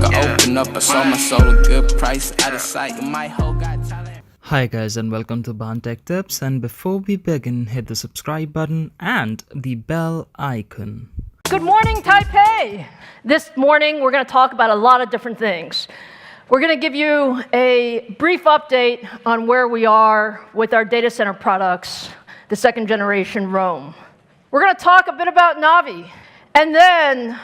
could open up. I sold my soul a good price, out of sight. My whole got talent. Hi guys, and welcome to Ban Tech Tips. And before we begin, hit the subscribe button and the bell icon. Good morning, Taipei! This morning, we're going to talk about a lot of different things. We're going to give you a brief update on where we are with our data center products, the second generation Rome. We're going to talk a bit about Navi, and then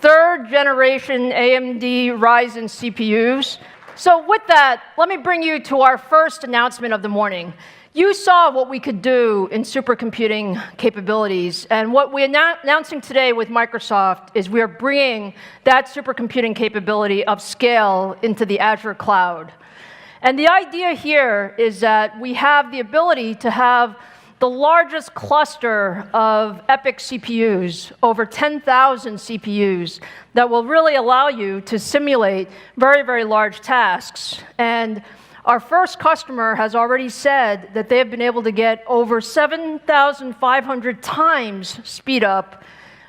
third generation AMD Ryzen CPUs. So with that, let me bring you to our first announcement of the morning. You saw what we could do in supercomputing capabilities, and what we're announcing today with Microsoft is we are bringing that supercomputing capability of scale into the Azure cloud. And the idea here is that we have the ability to have the largest cluster of EPYC CPUs, over 10,000 CPUs, that will really allow you to simulate very, very large tasks. And our first customer has already said that they have been able to get over 7,500 times speed up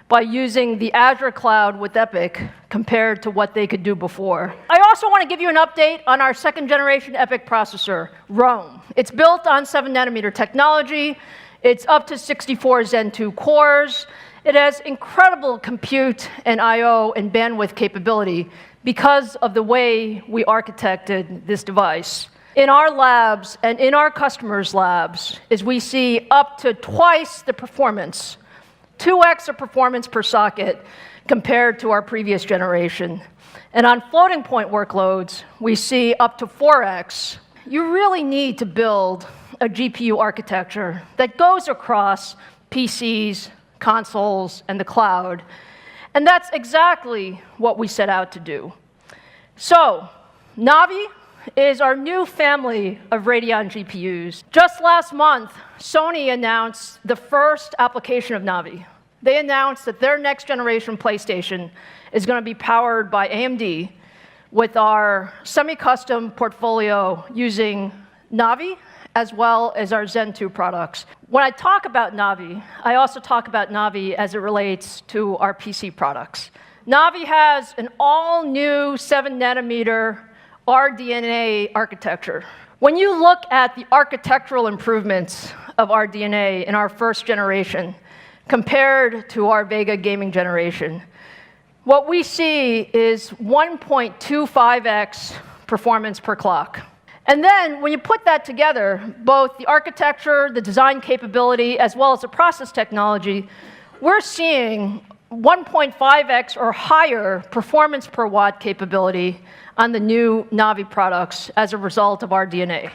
by using the Azure cloud with EPYC compared to what they could do before. I also want to give you an update on our second generation EPYC processor, Rome. It's built on 7nm technology. It's up to 64 Zen 2 cores. It has incredible compute and I/O and bandwidth capability because of the way we architected this device. In our labs and in our customers' labs, is we see up to twice the performance, 2x of performance per socket compared to our previous generation. And on floating point workloads, we see up to 4x. You really need to build a GPU architecture that goes across PCs, consoles, and the cloud. And that's exactly what we set out to do. So, Navi is our new family of Radeon GPUs. Just last month, Sony announced the first application of Navi. They announced that their next generation PlayStation is going to be powered by AMD with our semi-custom portfolio using Navi as well as our Zen 2 products. When I talk about Navi, I also talk about Navi as it relates to our PC products. Navi has an all-new 7nm rdna architecture. When you look at the architectural improvements of rdna in our first generation compared to our Vega gaming generation, what we see is 1.25x performance per clock. And then when you put that together, both the architecture, the design capability, as well as the process technology, we're seeing 1.5x or higher performance per watt capability on the new Navi products as a result of rdna.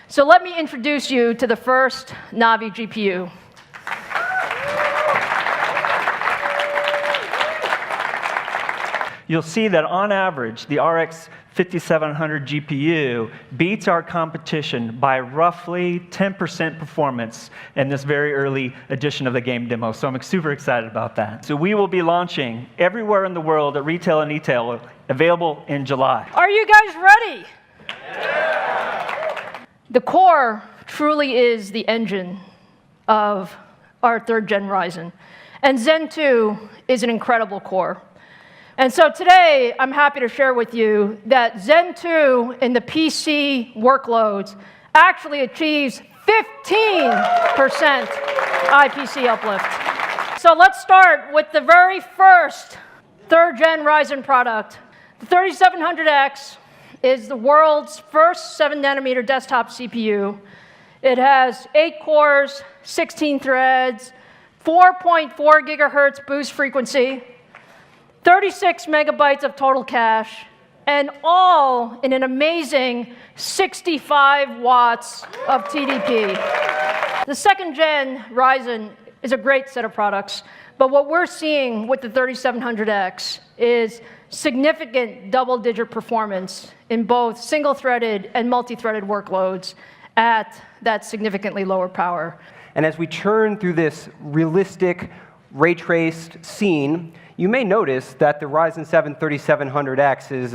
So let me introduce you to the first Navi GPU. You'll see that on average, the RX 5700 GPU beats our competition by roughly 10% performance in this very early edition of the game demo. So I'm super excited about that. So we will be launching everywhere in the world at retail and e-tail, available in July. Are you guys ready? Yeah. The core truly is the engine of our third gen Ryzen. And Zen 2 is an incredible core. And so today, I'm happy to share with you that Zen 2 in the PC workloads actually achieves 15% IPC uplift. So let's start with the very first third-gen Ryzen product. The 3700X is the world's first 7nm desktop CPU. It has 8 cores, 16 threads, 4.4 gigahertz boost frequency, 36 megabytes of total cache, and all in an amazing 65 watts of TDP. The second gen Ryzen is a great set of products, but what we're seeing with the 3700X is significant double-digit performance in both single-threaded and multi-threaded workloads at that significantly lower power. And as we churn through this realistic, ray-traced scene, you may notice that the Ryzen 7 3700X is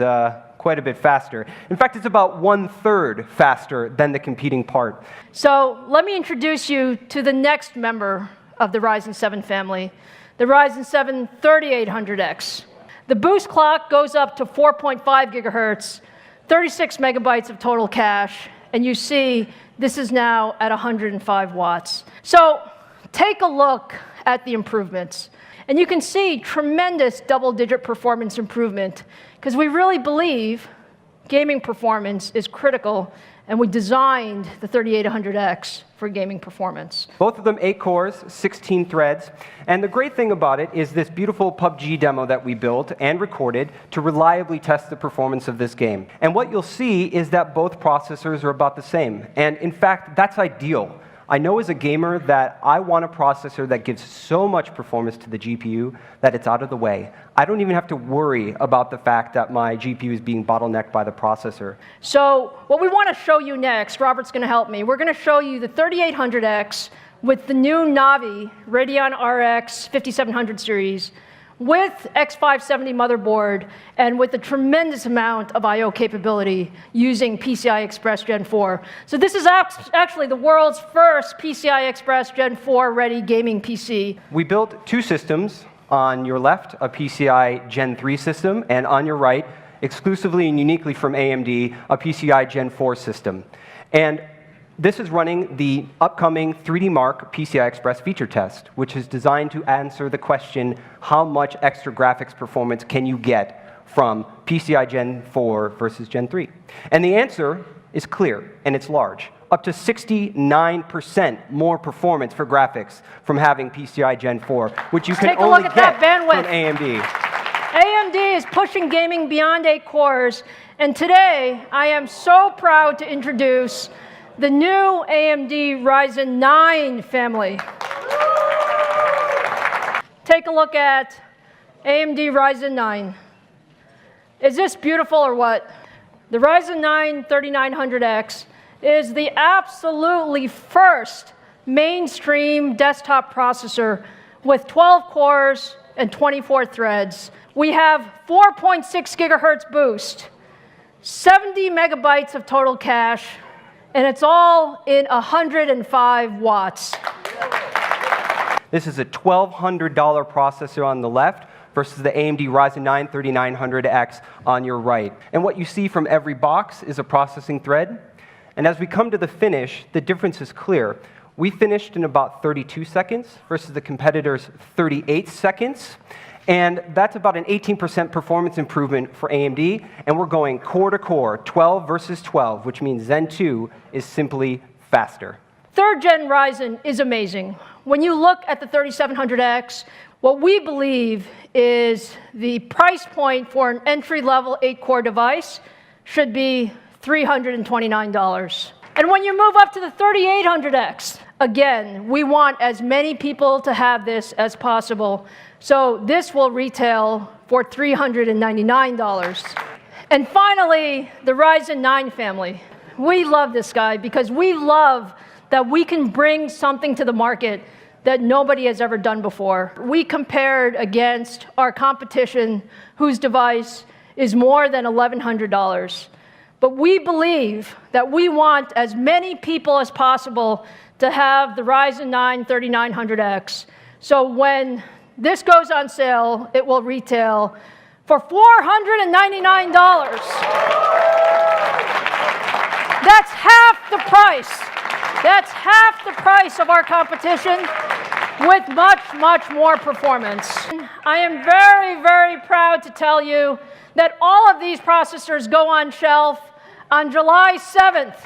quite a bit faster. In fact, it's about 1/3 faster than the competing part. So let me introduce you to the next member of the Ryzen 7 family, the Ryzen 7 3800X. The boost clock goes up to 4.5 gigahertz, 36 megabytes of total cache, and you see this is now at 105 watts. So take a look at the improvements. And you can see tremendous double-digit performance improvement, because we really believe gaming performance is critical, and we designed the 3800X for gaming performance. Both of them 8 cores, 16 threads. And the great thing about it is this beautiful PUBG demo that we built and recorded to reliably test the performance of this game. And what you'll see is that both processors are about the same. And in fact, that's ideal. I know as a gamer that I want a processor that gives so much performance to the GPU that it's out of the way. I don't even have to worry about the fact that my GPU is being bottlenecked by the processor. So what we want to show you next, Robert's going to help me, we're going to show you the 3800X with the new Navi Radeon RX 5700 series, with X570 motherboard, and with a tremendous amount of I/O capability using PCI Express Gen 4. So this is actually the world's first PCI Express Gen 4 ready gaming PC. We built 2 systems. On your left, a PCI Gen 3 system, and on your right, exclusively and uniquely from AMD, a PCI Gen 4 system. And this is running the upcoming 3D Mark PCI Express feature test, which is designed to answer the question, how much extra graphics performance can you get from PCI Gen 4 versus Gen 3? And the answer is clear, and it's large. Up to 69% more performance for graphics from having PCI Gen 4, which you can only get from AMD. AMD is pushing gaming beyond 8 cores, and today I am so proud to introduce the new AMD Ryzen 9 family. Take a look at AMD Ryzen 9. Is this beautiful or what? The Ryzen 9 3900X is the absolutely first mainstream desktop processor with 12 cores and 24 threads. We have 4.6 gigahertz boost, 70 megabytes of total cache, and it's all in 105 watts. This is a $1,200 processor on the left versus the AMD Ryzen 9 3900X on your right. And what you see from every box is a processing thread. And as we come to the finish, the difference is clear. We finished in about 32 seconds versus the competitor's 38 seconds. And that's about an 18% performance improvement for AMD. And we're going core to core, 12 versus 12, which means Zen 2 is simply faster. 3rd gen Ryzen is amazing. When you look at the 3700X, what we believe is the price point for an entry-level 8-core device should be $329. And when you move up to the 3800X, again, we want as many people to have this as possible. So this will retail for $399. And finally, the Ryzen 9 family. We love this guy because we love that we can bring something to the market that nobody has ever done before. We compared against our competition, whose device is more than $1,100. But we believe that we want as many people as possible to have the Ryzen 9 3900X. So when this goes on sale, it will retail for $499. That's half the price. That's half the price of our competition with much, much more performance. I am very, very proud to tell you that all of these processors go on shelf on July 7th.